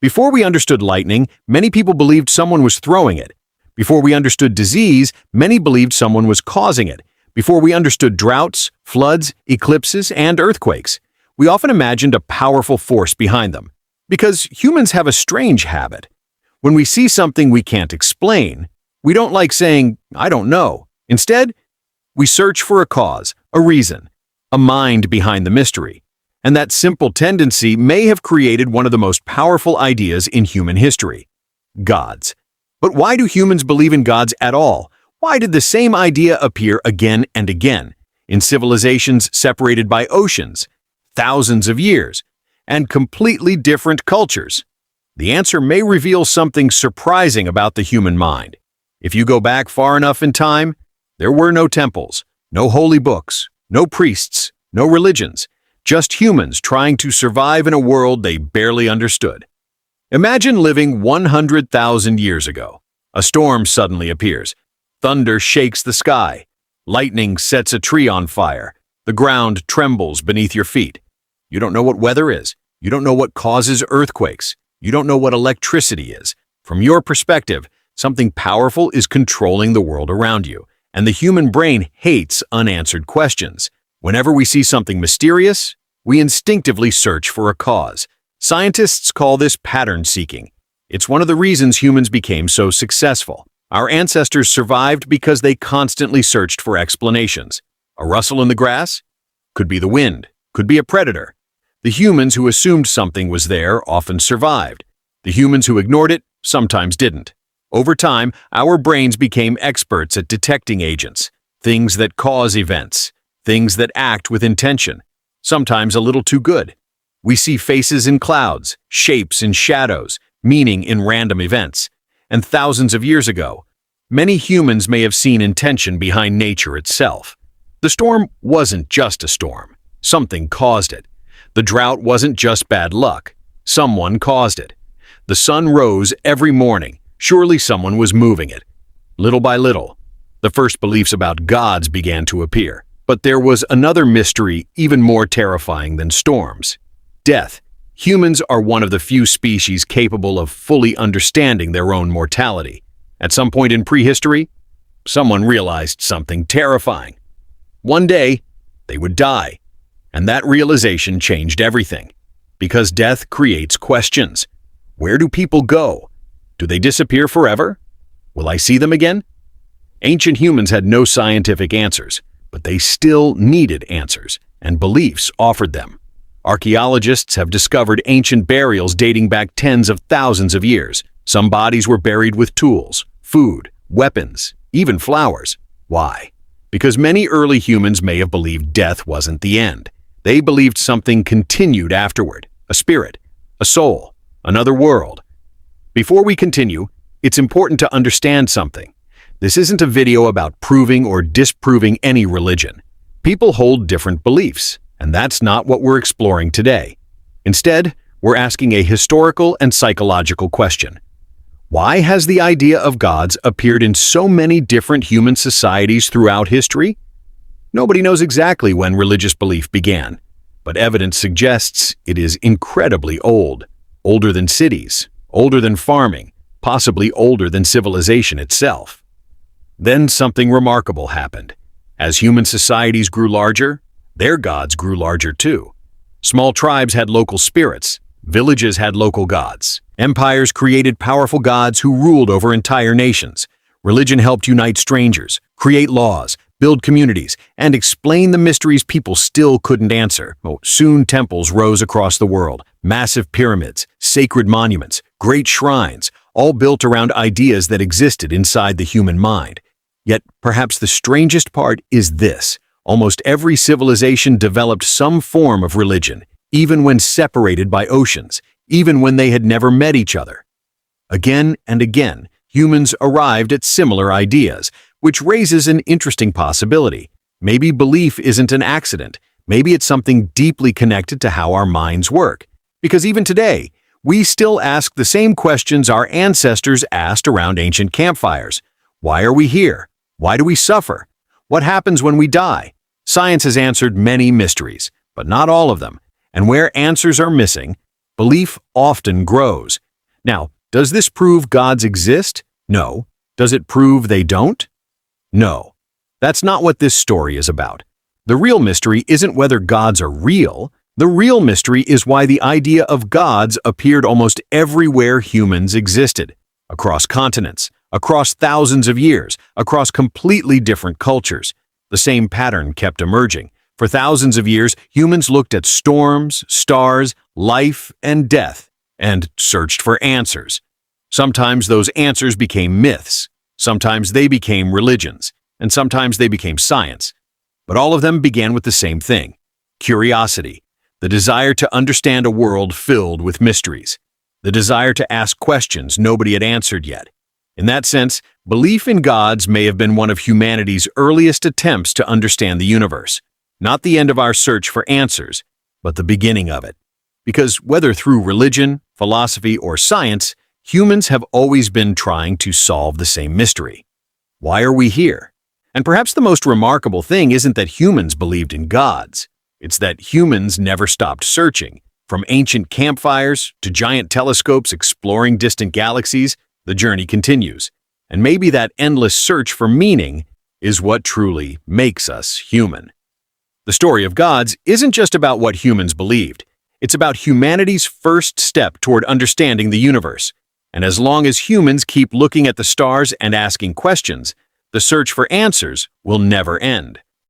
Before we understood lightning, many people believed someone was throwing it. Before we understood disease, many believed someone was causing it. Before we understood droughts, floods, eclipses, and earthquakes, we often imagined a powerful force behind them. Because humans have a strange habit. When we see something we can't explain, we don't like saying, "I don't know." Instead, we search for a cause, a reason, a mind behind the mystery. And that simple tendency may have created one of the most powerful ideas in human history: gods. But why do humans believe in gods at all? Why did the same idea appear again and again in civilizations separated by oceans, thousands of years, and completely different cultures? The answer may reveal something surprising about the human mind. If you go back far enough in time, there were no temples, no holy books, no priests, no religions, just humans trying to survive in a world they barely understood. Imagine living 100,000 years ago. A storm suddenly appears. Thunder shakes the sky. Lightning sets a tree on fire. The ground trembles beneath your feet. You don't know what weather is. You don't know what causes earthquakes. You don't know what electricity is. From your perspective, something powerful is controlling the world around you, and the human brain hates unanswered questions. Whenever we see something mysterious, we instinctively search for a cause. Scientists call this pattern seeking. It's one of the reasons humans became so successful. Our ancestors survived because they constantly searched for explanations. A rustle in the grass? Could be the wind. Could be a predator. The humans who assumed something was there often survived. The humans who ignored it sometimes didn't. Over time, our brains became experts at detecting agents, things that cause events, things that act with intention, sometimes a little too good. We see faces in clouds, shapes in shadows, meaning in random events. And thousands of years ago, many humans may have seen intention behind nature itself. The storm wasn't just a storm. Something caused it. The drought wasn't just bad luck. Someone caused it. The sun rose every morning. Surely someone was moving it. Little by little, the first beliefs about gods began to appear. But there was another mystery even more terrifying than storms: death. Humans are one of the few species capable of fully understanding their own mortality. At some point in prehistory, someone realized something terrifying. One day, they would die. And that realization changed everything. Because death creates questions. Where do people go? Do they disappear forever? Will I see them again? Ancient humans had no scientific answers, but they still needed answers, and beliefs offered them. Archaeologists have discovered ancient burials dating back tens of thousands of years. Some bodies were buried with tools, food, weapons, even flowers. Why? Because many early humans may have believed death wasn't the end. They believed something continued afterward, a spirit, a soul, another world. Before we continue, it's important to understand something. This isn't a video about proving or disproving any religion. People hold different beliefs, and that's not what we're exploring today. Instead, we're asking a historical and psychological question. Why has the idea of gods appeared in so many different human societies throughout history? Nobody knows exactly when religious belief began, but evidence suggests it is incredibly old. Older than cities, older than farming, possibly older than civilization itself. Then something remarkable happened. As human societies grew larger, their gods grew larger too. Small tribes had local spirits. Villages had local gods. Empires created powerful gods who ruled over entire nations. Religion helped unite strangers, create laws, build communities, and explain the mysteries people still couldn't answer. Soon temples rose across the world. Massive pyramids, sacred monuments, great shrines, all built around ideas that existed inside the human mind. Yet, perhaps the strangest part is this. Almost every civilization developed some form of religion, even when separated by oceans, even when they had never met each other. Again and again, humans arrived at similar ideas, which raises an interesting possibility. Maybe belief isn't an accident. Maybe it's something deeply connected to how our minds work. Because even today, we still ask the same questions our ancestors asked around ancient campfires. Why are we here? Why do we suffer? What happens when we die? Science has answered many mysteries, but not all of them. And where answers are missing, belief often grows. Now, does this prove gods exist? No. Does it prove they don't? No. That's not what this story is about. The real mystery isn't whether gods are real. The real mystery is why the idea of gods appeared almost everywhere humans existed, across continents, across thousands of years, across completely different cultures. The same pattern kept emerging. For thousands of years, humans looked at storms, stars, life, and death, and searched for answers. Sometimes those answers became myths, sometimes they became religions, and sometimes they became science. But all of them began with the same thing: curiosity, the desire to understand a world filled with mysteries, the desire to ask questions nobody had answered yet. In that sense, belief in gods may have been one of humanity's earliest attempts to understand the universe. Not the end of our search for answers, but the beginning of it. Because whether through religion, philosophy, or science, humans have always been trying to solve the same mystery. Why are we here? And perhaps the most remarkable thing isn't that humans believed in gods. It's that humans never stopped searching. From ancient campfires to giant telescopes exploring distant galaxies, the journey continues. And maybe that endless search for meaning is what truly makes us human. The story of gods isn't just about what humans believed. It's about humanity's first step toward understanding the universe. And as long as humans keep looking at the stars and asking questions, the search for answers will never end.